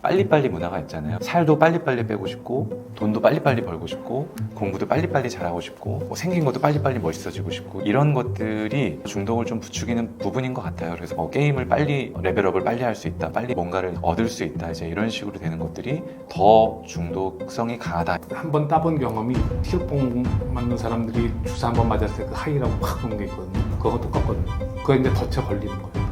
빨리빨리 문화가 있잖아요. 살도 빨리빨리 빼고 싶고 돈도 빨리빨리 벌고 싶고 공부도 빨리빨리 잘하고 싶고 뭐 생긴 것도 빨리빨리 멋있어지고 싶고 이런 것들이 중독을 좀 부추기는 부분인 것 같아요. 그래서 게임을 빨리 레벨업을 빨리 할 수 있다, 빨리 뭔가를 얻을 수 있다, 이제 이런 식으로 되는 것들이 더 중독성이 강하다. 한 번 따본 경험이 티르뽕 맞는 사람들이 주사 한 번 맞았을 때 그 하이라고 확 오는 게 있거든요. 그거 똑같거든요. 그거 이제 덫에 걸리는 거예요.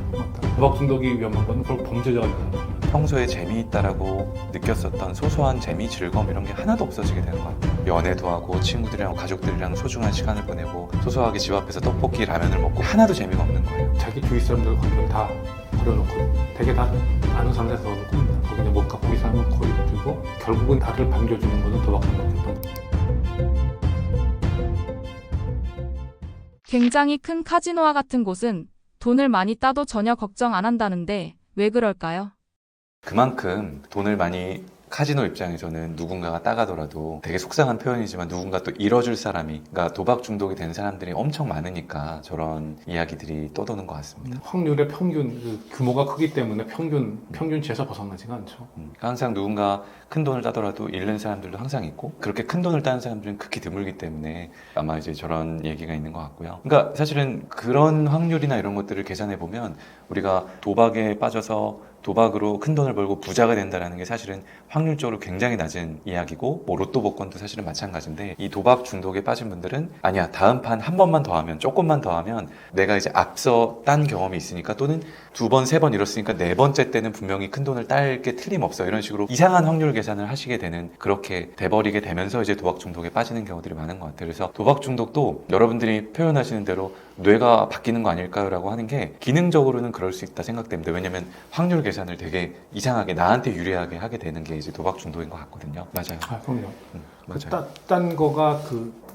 도박 중독이 위험한 건 그걸 범죄자가 되는 평소에 재미있다라고 느꼈었던 소소한 재미, 즐거움 이런 게 하나도 없어지게 되는 것 같아요. 연애도 하고 친구들이랑 가족들이랑 소중한 시간을 보내고 소소하게 집 앞에서 떡볶이, 라면을 먹고 하나도 재미가 없는 거예요. 자기 주위 사람들 관계를 다 버려놓고 되게 다 아는 사람한테 넣어놓고 거기 이제 못 갖고 이 사람은 거의 주고 결국은 나를 반겨주는 것은 도박 중독이었던 굉장히 큰 카지노와 같은 곳은 돈을 많이 따도 전혀 걱정 안 한다는데 왜 그럴까요? 그만큼 돈을 많이 카지노 입장에서는 누군가가 따가더라도 되게 속상한 표현이지만 누군가 또 잃어줄 사람이, 그러니까 도박 중독이 된 사람들이 엄청 많으니까 저런 이야기들이 떠도는 것 같습니다. 확률의 평균 그 규모가 크기 때문에 평균치에서 벗어나지가 않죠. 그러니까 항상 누군가 큰 돈을 따더라도 잃는 사람들도 항상 있고 그렇게 큰 돈을 따는 사람들은 극히 드물기 때문에 아마 이제 저런 얘기가 있는 것 같고요. 그러니까 사실은 그런 확률이나 이런 것들을 계산해 보면 우리가 도박에 빠져서 도박으로 큰 돈을 벌고 부자가 된다는 게 사실은 확률적으로 굉장히 낮은 이야기고 뭐 로또 복권도 사실은 마찬가지인데 이 도박 중독에 빠진 분들은 아니야 다음 판 한 번만 더 하면 조금만 더 하면 내가 이제 앞서 딴 경험이 있으니까 또는 두 번, 세 번 잃었으니까 네 번째 때는 분명히 큰 돈을 딸 게 틀림없어 이런 식으로 이상한 확률 계산을 하시게 되는 그렇게 돼버리게 되면서 이제 도박 중독에 빠지는 경우들이 많은 것 같아요. 그래서 도박 중독도 여러분들이 표현하시는 대로 뇌가 바뀌는 거 아닐까요? 라고 하는 게 기능적으로는 그럴 수 있다 생각됩니다. 왜냐면 확률 계산을 되게 이상하게 나한테 유리하게 하게 되는 게 이제 도박 중독인 것 같거든요. 맞아요. 아, 그럼요. 맞아요. 딴 거가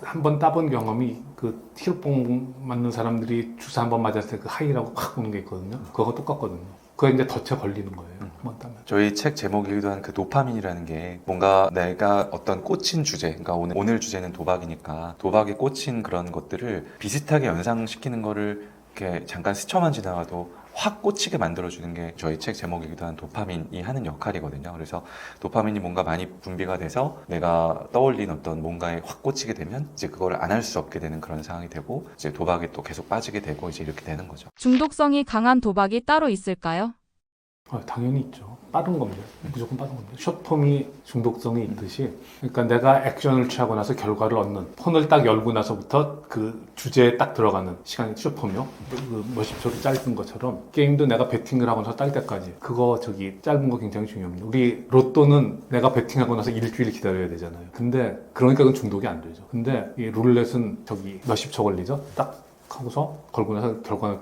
한 번 따본 경험이 그 티르뽕 맞는 사람들이 주사 한 번 맞았을 때 그 하이라고 확 오는 게 있거든요. 그거 똑같거든요. 그거 이제 덫에 걸리는 거예요. 한 번 따면. 저희 책 제목이기도 한 그 도파민이라는 게 뭔가 내가 어떤 꽂힌 주제, 그러니까 오늘 주제는 도박이니까 도박에 꽂힌 그런 것들을 비슷하게 연상시키는 거를 이렇게 잠깐 스쳐만 지나가도 확 꽂히게 만들어주는 게 저희 책 제목이기도 한 도파민이 하는 역할이거든요. 그래서 도파민이 뭔가 많이 분비가 돼서 내가 떠올린 어떤 뭔가에 확 꽂히게 되면 이제 그걸 안 할 수 없게 되는 그런 상황이 되고 이제 도박에 또 계속 빠지게 되고 이제 이렇게 되는 거죠. 중독성이 강한 도박이 따로 있을까요? 당연히 있죠. 빠른 겁니다. 무조건 빠른 겁니다. 숏폼이 중독성이 있듯이 그러니까 내가 액션을 취하고 나서 결과를 얻는 폰을 딱 열고 나서부터 그 주제에 딱 들어가는 시간이 숏폼이요. 그 몇십 초로 짧은 것처럼 게임도 내가 베팅을 하고 나서 딸 때까지 그거 짧은 거 굉장히 중요합니다. 우리 로또는 내가 베팅하고 나서 일주일 기다려야 되잖아요. 근데 그러니까 그건 중독이 안 되죠. 근데 이 룰렛은 몇십 초 걸리죠. 딱 하고서 걸고 나서 결과는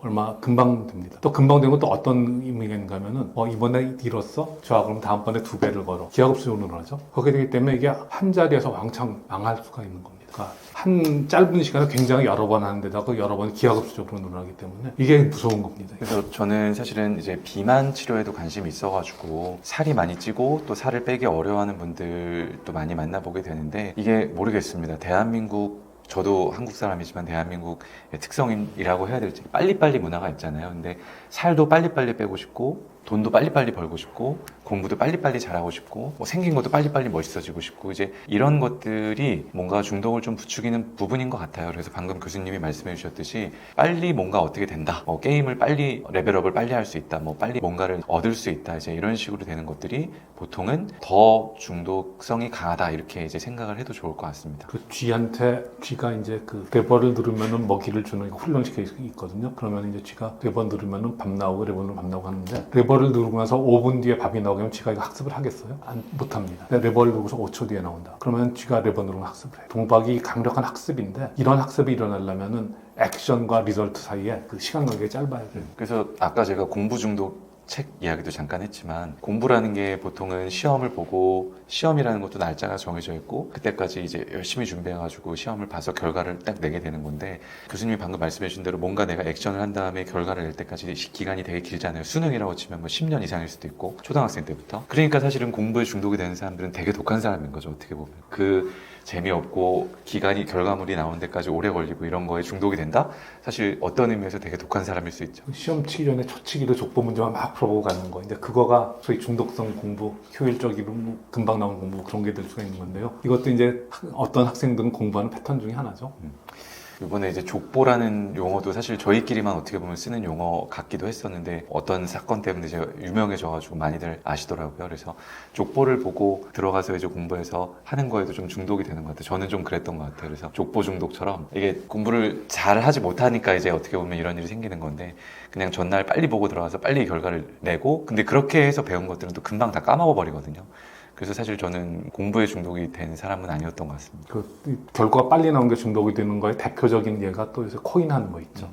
얼마 금방 됩니다. 또 금방 되면 또 어떤 의미가 있는가 하면은 이번에 잃었어? 좋아 그럼 다음번에 2배를 걸어. 기하급수적으로 늘어나죠. 그렇게 되기 때문에 이게 한 자리에서 왕창 망할 수가 있는 겁니다. 그러니까 한 짧은 시간에 굉장히 여러 번 하는데다가 여러 번 기하급수적으로 늘어나기 때문에 이게 무서운 겁니다. 그래서 저는 사실은 이제 비만 치료에도 관심이 있어가지고 살이 많이 찌고 또 살을 빼기 어려워하는 분들도 많이 만나보게 되는데 이게 모르겠습니다. 대한민국 저도 한국 사람이지만 대한민국의 특성이라고 해야 될지 빨리빨리 문화가 있잖아요. 근데 살도 빨리빨리 빼고 싶고 돈도 빨리빨리 벌고 싶고 공부도 빨리빨리 잘하고 싶고 뭐 생긴 것도 빨리빨리 멋있어지고 싶고 이제 이런 것들이 뭔가 중독을 좀 부추기는 부분인 것 같아요. 그래서 방금 교수님이 말씀해 주셨듯이 빨리 뭔가 어떻게 된다, 게임을 빨리 레벨업을 빨리 할 수 있다, 빨리 뭔가를 얻을 수 있다, 이제 이런 식으로 되는 것들이 보통은 더 중독성이 강하다 이렇게 이제 생각을 해도 좋을 것 같습니다. 그 쥐가 이제 그 레버를 누르면은 먹이를 주는 훈련시켜 있거든요. 그러면 이제 쥐가 레버 누르면은 밥 나오고 레버 누르면 밥 나오고 하는데 레버를 누르고 나서 5분 뒤에 밥이 나오면 쥐가 이거 학습을 하겠어요? 못합니다. 레버를 누르고서 5초 뒤에 나온다. 그러면 쥐가 레버 누르면 학습을 해요. 도박이 강력한 학습인데 이런 학습이 일어나려면은 액션과 리설트 사이에 그 시간 관계가 짧아야 돼요. 그래서 아까 제가 공부 중독 책 이야기도 잠깐 했지만 공부라는 게 보통은 시험을 보고 시험이라는 것도 날짜가 정해져 있고 그때까지 이제 열심히 준비해가지고 시험을 봐서 결과를 딱 내게 되는 건데 교수님이 방금 말씀해 주신 대로 뭔가 내가 액션을 한 다음에 결과를 낼 때까지 기간이 되게 길잖아요. 수능이라고 치면 10년 이상일 수도 있고 초등학생 때부터. 그러니까 사실은 공부에 중독이 되는 사람들은 되게 독한 사람인 거죠. 어떻게 보면 그 재미없고 기간이 결과물이 나오는 데까지 오래 걸리고 이런 거에 중독이 된다? 사실 어떤 의미에서 되게 독한 사람일 수 있죠. 시험 치기 전에 초치기로 족보 문제만 막 풀어보고 가는 거. 이제 그거가 소위 중독성 공부, 효율적이고 금방 나오는 공부 그런 게 될 수가 있는 건데요. 이것도 이제 어떤 학생들은 공부하는 패턴 중에 하나죠. 이번에 이제 족보라는 용어도 사실 저희끼리만 어떻게 보면 쓰는 용어 같기도 했었는데 어떤 사건 때문에 제가 유명해져가지고 많이들 아시더라고요. 그래서 족보를 보고 들어가서 이제 공부해서 하는 거에도 좀 중독이 되는 것 같아요. 저는 좀 그랬던 것 같아요. 그래서 족보 중독처럼 이게 공부를 잘 하지 못하니까 이제 어떻게 보면 이런 일이 생기는 건데 그냥 전날 빨리 보고 들어가서 빨리 결과를 내고 근데 그렇게 해서 배운 것들은 또 금방 다 까먹어 버리거든요. 그래서 사실 저는 공부에 중독이 된 사람은 아니었던 것 같습니다. 그 결과가 빨리 나오는 게 중독이 되는 거에 대표적인 예가 또 요새 코인 하는 거 있죠.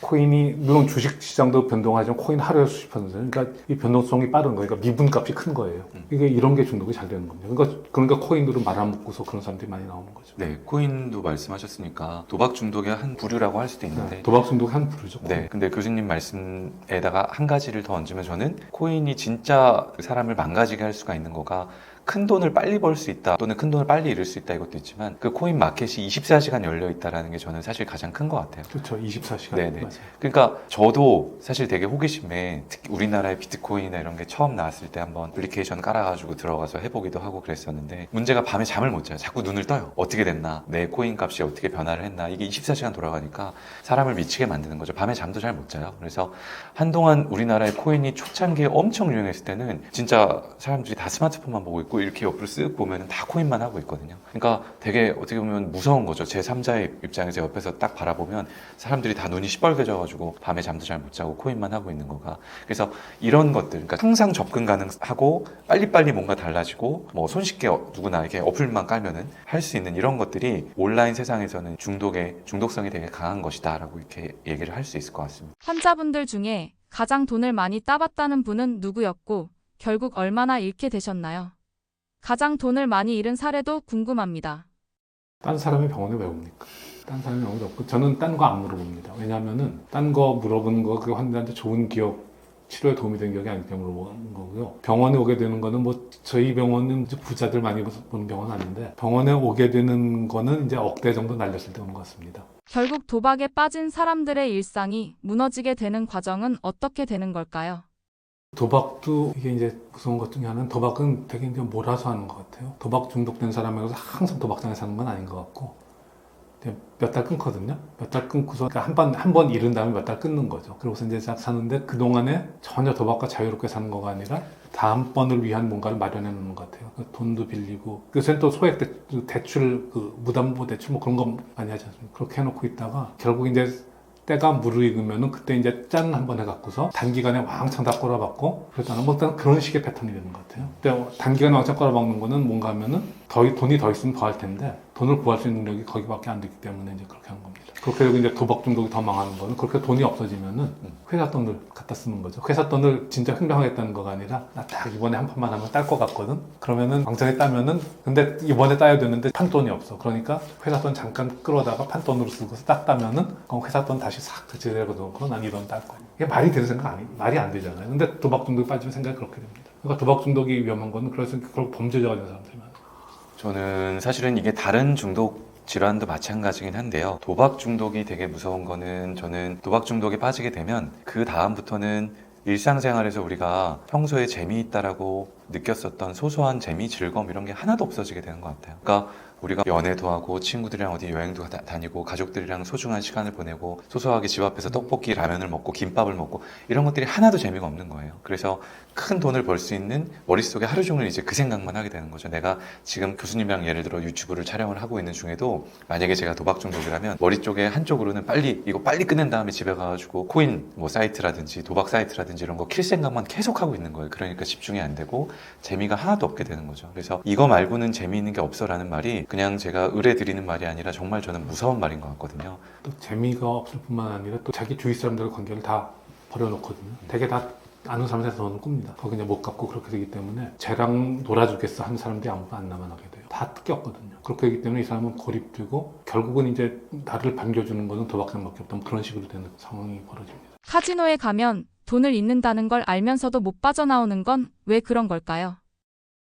코인이 물론 주식 시장도 변동하지만 코인 하루에 수십 %. 그러니까 이 변동성이 빠른 거예요. 그러니까 미분값이 큰 거예요. 이게 이런 게 중독이 잘 되는 겁니다. 그러니까 코인으로 말아먹고서 그런 사람들이 많이 나오는 거죠. 네, 코인도 말씀하셨으니까 도박 중독의 한 부류라고 할 수도 있는데 네, 도박 중독 한 부류죠. 네, 근데 교수님 말씀에다가 한 가지를 더 얹으면 저는 코인이 진짜 사람을 망가지게 할 수가 있는 거가 큰 돈을 빨리 벌 수 있다 또는 큰 돈을 빨리 잃을 수 있다 이것도 있지만 그 코인 마켓이 24시간 열려 있다라는 게 저는 사실 가장 큰 것 같아요. 그렇죠. 24시간. 네네. 맞아요. 그러니까 저도 사실 되게 호기심에 특히 우리나라의 비트코인이나 이런 게 처음 나왔을 때 한번 애플리케이션 깔아가지고 들어가서 해보기도 하고 그랬었는데 문제가 밤에 잠을 못 자요. 자꾸 눈을 떠요. 어떻게 됐나? 내 코인 값이 어떻게 변화를 했나? 이게 24시간 돌아가니까 사람을 미치게 만드는 거죠. 밤에 잠도 잘 못 자요. 그래서 한동안 우리나라의 코인이 초창기에 엄청 유행했을 때는 진짜 사람들이 다 스마트폰만 보고 있고 이렇게 옆으로 쓱 보면 다 코인만 하고 있거든요. 그러니까 되게 어떻게 보면 무서운 거죠. 제3자의 입장에서 옆에서 딱 바라보면 사람들이 다 눈이 시뻘개져가지고 밤에 잠도 잘 못 자고 코인만 하고 있는 거가. 그래서 이런 것들, 그러니까 항상 접근 가능하고 빨리빨리 뭔가 달라지고 뭐 손쉽게 누구나 이렇게 어플만 깔면은 할 수 있는 이런 것들이 온라인 세상에서는 중독성이 되게 강한 것이다라고 이렇게 얘기를 할 수 있을 것 같습니다. 환자분들 중에 가장 돈을 많이 따봤다는 분은 누구였고 결국 얼마나 잃게 되셨나요? 가장 돈을 많이 잃은 사례도 궁금합니다. 딴 사람이 병원에 왜 옵니까? 딴 사람이 병원에 없고 저는 딴 거 안 물어봅니다. 왜냐하면은 딴 거 물어보는 거 그 환자한테 좋은 기억 치료에 도움이 된 기억이 아니기 때문에 물어보는 거고요. 병원에 오게 되는 거는 뭐 저희 병원은 이제 부자들 많이 보는 병원은 아닌데 병원에 오게 되는 거는 이제 억대 정도 날렸을 때 오는 것 같습니다. 결국 도박에 빠진 사람들의 일상이 무너지게 되는 과정은 어떻게 되는 걸까요? 도박도 이게 이제 무서운 것 중에 하나는 도박은 되게 이제 몰아서 하는 것 같아요. 도박 중독된 사람에게서 항상 도박장에 사는 건 아닌 것 같고 몇 달 끊거든요. 몇 달 끊고서 그러니까 한 번 잃은 다음에 몇 달 끊는 거죠. 그러고서 이제 딱 사는데 그 동안에 전혀 도박과 자유롭게 사는 거가 아니라 다음번을 위한 뭔가를 마련해 놓는 것 같아요. 돈도 빌리고 요새는 또 소액 대출, 그 무담보 대출 뭐 그런 거 많이 하지 않습니까? 그렇게 해놓고 있다가 결국 이제 때가 무르익으면은 그때 이제 짠 한번 해갖고서 단기간에 왕창 다 꼬라박고 그러잖아요. 뭐 일단 그런 식의 패턴이 되는 것 같아요. 근데 단기간에 왕창 꼬라박는 거는 뭔가 하면은 돈이 더 있으면 더 할 텐데 돈을 구할 수 있는 능력이 거기밖에 안 되기 때문에 이제 그렇게 하는 겁니다. 그렇게 되고 이제 도박 중독이 더 망하는 거는 그렇게 돈이 없어지면은 회사 돈을 갖다 쓰는 거죠. 회사 돈을 진짜 횡령하겠다는 거가 아니라 나 딱 이번에 한 판만 하면 딸 것 같거든. 그러면은 왕창에 따면은 근데 이번에 따야 되는데 판돈이 없어. 그러니까 회사 돈 잠깐 끌어다가 판돈으로 쓰고서 딱 따면은 그럼 회사 돈 다시 싹 제대로 난 이 돈 딸 거야. 이게 말이 되는 생각 말이 안 되잖아요. 근데 도박 중독에 빠지면 생각이 그렇게 됩니다. 그러니까 도박 중독이 위험한 거는 그래서 그걸 범죄자가 되는 사람들이 많아요. 저는 사실은 이게 다른 중독 질환도 마찬가지긴 한데요. 도박 중독이 되게 무서운 거는 저는 도박 중독에 빠지게 되면 그 다음부터는 일상생활에서 우리가 평소에 재미있다라고 느꼈었던 소소한 재미, 즐거움 이런 게 하나도 없어지게 되는 것 같아요. 그러니까 우리가 연애도 하고 친구들이랑 어디 여행도 다니고 가족들이랑 소중한 시간을 보내고 소소하게 집 앞에서 떡볶이, 라면을 먹고 김밥을 먹고 이런 것들이 하나도 재미가 없는 거예요. 그래서 큰 돈을 벌 수 있는 머릿속에 하루 종일 이제 그 생각만 하게 되는 거죠. 내가 지금 교수님이랑 예를 들어 유튜브를 촬영을 하고 있는 중에도 만약에 제가 도박 중독이라면 머리 쪽에 한쪽으로는 이거 빨리 끝낸 다음에 집에 가가지고 코인 뭐 사이트라든지 도박 사이트라든지 이런 거 킬 생각만 계속 하고 있는 거예요. 그러니까 집중이 안 되고 재미가 하나도 없게 되는 거죠. 그래서 이거 말고는 재미있는 게 없어라는 말이 그냥 제가 의뢰드리는 말이 아니라 정말 저는 무서운 말인 것 같거든요. 또 재미가 없을 뿐만 아니라 또 자기 주위 사람들의 관계를 다 버려놓거든요. 되게 다 아는 사람한테 돈을 꿉니다. 거기 이제 못 갚고 그렇게 되기 때문에 쟤랑 놀아주겠어 하는 사람들이 아무도 안 남아나게 돼요. 다 뜯겼거든요. 그렇게 되기 때문에 이 사람은 고립되고 결국은 이제 나를 반겨주는 것은 도박장밖에 없다. 뭐 그런 식으로 되는 상황이 벌어집니다. 카지노에 가면 돈을 잃는다는 걸 알면서도 못 빠져나오는 건 왜 그런 걸까요?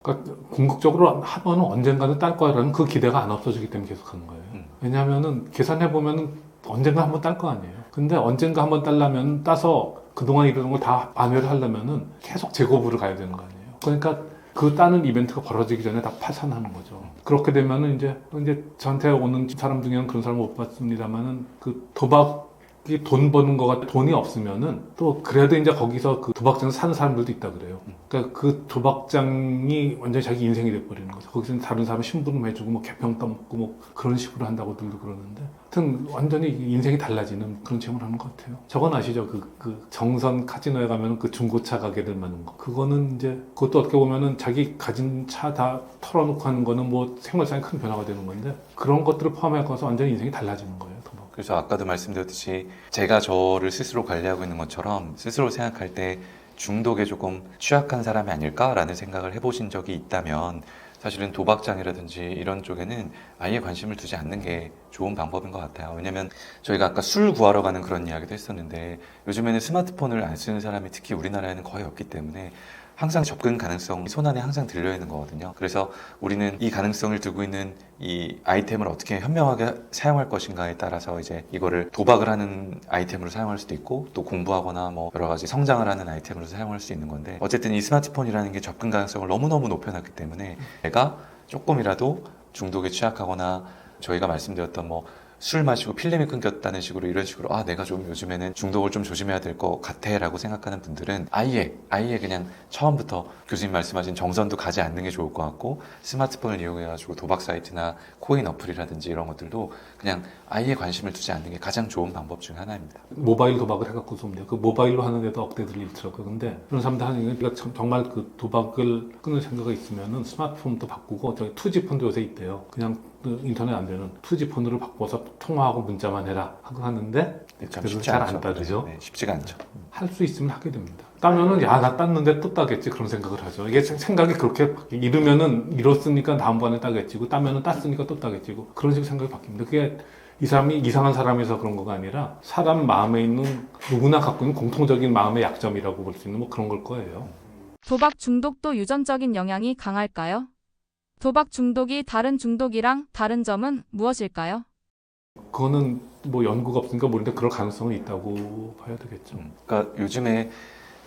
그러니까 궁극적으로 하면 언젠가는 딸 거라는 그 기대가 안 없어지기 때문에 계속 하는 거예요. 왜냐하면은 계산해 보면은 언젠가 한번 딸 거 아니에요. 근데 언젠가 한번 딸라면 따서 그동안 이러는 걸 다 만회를 하려면은 계속 재고부를 가야 되는 거 아니에요. 그러니까 그 따는 이벤트가 벌어지기 전에 다 파산하는 거죠. 그렇게 되면은 이제 저한테 오는 사람 중에는 그런 사람 못 봤습니다만은 그 도박이 돈 버는 거가 돈이 없으면은 또 그래도 이제 거기서 그 도박장에서 사는 사람들도 있다 그래요. 그러니까 그 도박장이 완전히 자기 인생이 돼버리는 거죠. 거기서 다른 사람 심부름 해주고 뭐 개평 떠먹고 뭐 그런 식으로 한다고들도 그러는데 하여튼 완전히 인생이 달라지는 그런 체험을 하는 것 같아요. 저건 아시죠? 그 정선 카지노에 가면 그 중고차 가게들 많은 거. 그거는 이제 그것도 어떻게 보면은 자기 가진 차 다 털어놓고 하는 거는 뭐 생활상에 큰 변화가 되는 건데 그런 것들을 포함해서 완전히 인생이 달라지는 거예요. 도박. 그래서 아까도 말씀드렸듯이 제가 저를 스스로 관리하고 있는 것처럼 스스로 생각할 때 중독에 조금 취약한 사람이 아닐까라는 생각을 해보신 적이 있다면 사실은 도박장이라든지 이런 쪽에는 아예 관심을 두지 않는 게 좋은 방법인 것 같아요. 왜냐면 저희가 아까 술 구하러 가는 그런 이야기도 했었는데 요즘에는 스마트폰을 안 쓰는 사람이 특히 우리나라에는 거의 없기 때문에 항상 접근 가능성이 손안에 항상 들려있는 거거든요. 그래서 우리는 이 가능성을 두고 있는 이 아이템을 어떻게 현명하게 사용할 것인가에 따라서 이제 이거를 도박을 하는 아이템으로 사용할 수도 있고 또 공부하거나 뭐 여러 가지 성장을 하는 아이템으로 사용할 수 있는 건데 어쨌든 이 스마트폰이라는 게 접근 가능성을 너무너무 높여놨기 때문에 내가 조금이라도 중독에 취약하거나 저희가 말씀드렸던 뭐 술 마시고 필름이 끊겼다는 식으로 이런 식으로 아 내가 좀 요즘에는 중독을 좀 조심해야 될 것 같아 라고 생각하는 분들은 아예 그냥 처음부터 교수님 말씀하신 정선도 가지 않는 게 좋을 것 같고 스마트폰을 이용해 가지고 도박 사이트나 코인 어플이라든지 이런 것들도 그냥 아예 관심을 두지 않는 게 가장 좋은 방법 중 하나입니다. 모바일 도박을 해갖고 섭니다. 그 모바일로 하는데도 억대들이 있더라고요. 근데 그런 사람들 하는 게 정말 그 도박을 끊을 생각이 있으면은 스마트폰도 바꾸고 저기 투지폰도 요새 있대요. 그냥 그 인터넷 안 되는 투지폰으로 바꿔서 통화하고 문자만 해라 하고 하는데 그래도 잘 안 따르죠. 네, 쉽지가 않죠. 할 수 있으면 하게 됩니다. 따면은 야 나 땄는데 또 따겠지 그런 생각을 하죠. 이게 생각이 그렇게 잃으면은 잃었으니까 다음번에 따겠지고 따면은 땄으니까 또 따겠지고 그런 식으로 생각이 바뀝니다. 그게 이 사람이 이상한 사람이서 그런 거가 아니라 사람 마음에 있는 누구나 갖고 있는 공통적인 마음의 약점이라고 볼 수 있는 뭐 그런 걸 거예요. 도박 중독도 유전적인 영향이 강할까요? 도박 중독이 다른 중독이랑 다른 점은 무엇일까요? 그거는 뭐 연구가 없으니까 모르는데 그럴 가능성은 있다고 봐야 되겠죠. 그러니까 요즘에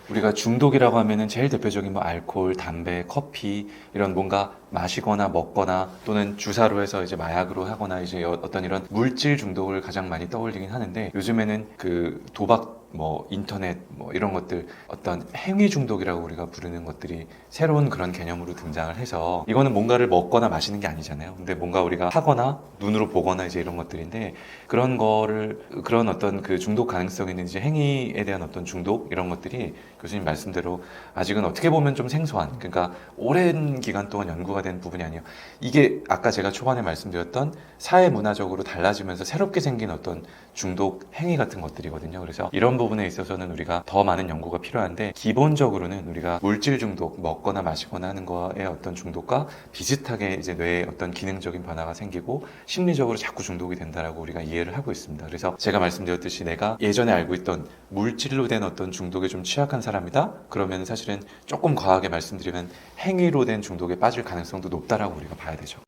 우리가 중독이라고 하면은 제일 대표적인 뭐 알코올, 담배, 커피 이런 뭔가 마시거나 먹거나 또는 주사로 해서 이제 마약으로 하거나 이제 어떤 이런 물질 중독을 가장 많이 떠올리긴 하는데 요즘에는 그 도박 뭐 인터넷 뭐 이런 것들 어떤 행위 중독이라고 우리가 부르는 것들이 새로운 그런 개념으로 등장을 해서 이거는 뭔가를 먹거나 마시는 게 아니잖아요. 근데 뭔가 우리가 하거나 눈으로 보거나 이제 이런 것들인데 그런 거를 그런 어떤 그 중독 가능성이 있는 이제 행위에 대한 어떤 중독 이런 것들이 교수님 말씀대로 아직은 어떻게 보면 좀 생소한 그러니까 오랜 기간 동안 연구가 된 부분이 아니에요. 이게 아까 제가 초반에 말씀드렸던 사회 문화적으로 달라지면서 새롭게 생긴 어떤 중독 행위 같은 것들이거든요. 그래서 이런 부분에 있어서는 우리가 더 많은 연구가 필요한데 기본적으로는 우리가 물질 중독, 먹거나 마시거나 하는 거의 어떤 중독과 비슷하게 이제 뇌에 어떤 기능적인 변화가 생기고 심리적으로 자꾸 중독이 된다라고 우리가 이해를 하고 있습니다. 그래서 제가 말씀드렸듯이 내가 예전에 알고 있던 물질로 된 어떤 중독에 좀 취약한 사람이다? 그러면 사실은 조금 과하게 말씀드리면 행위로 된 중독에 빠질 가능성도 높다라고 우리가 봐야 되죠.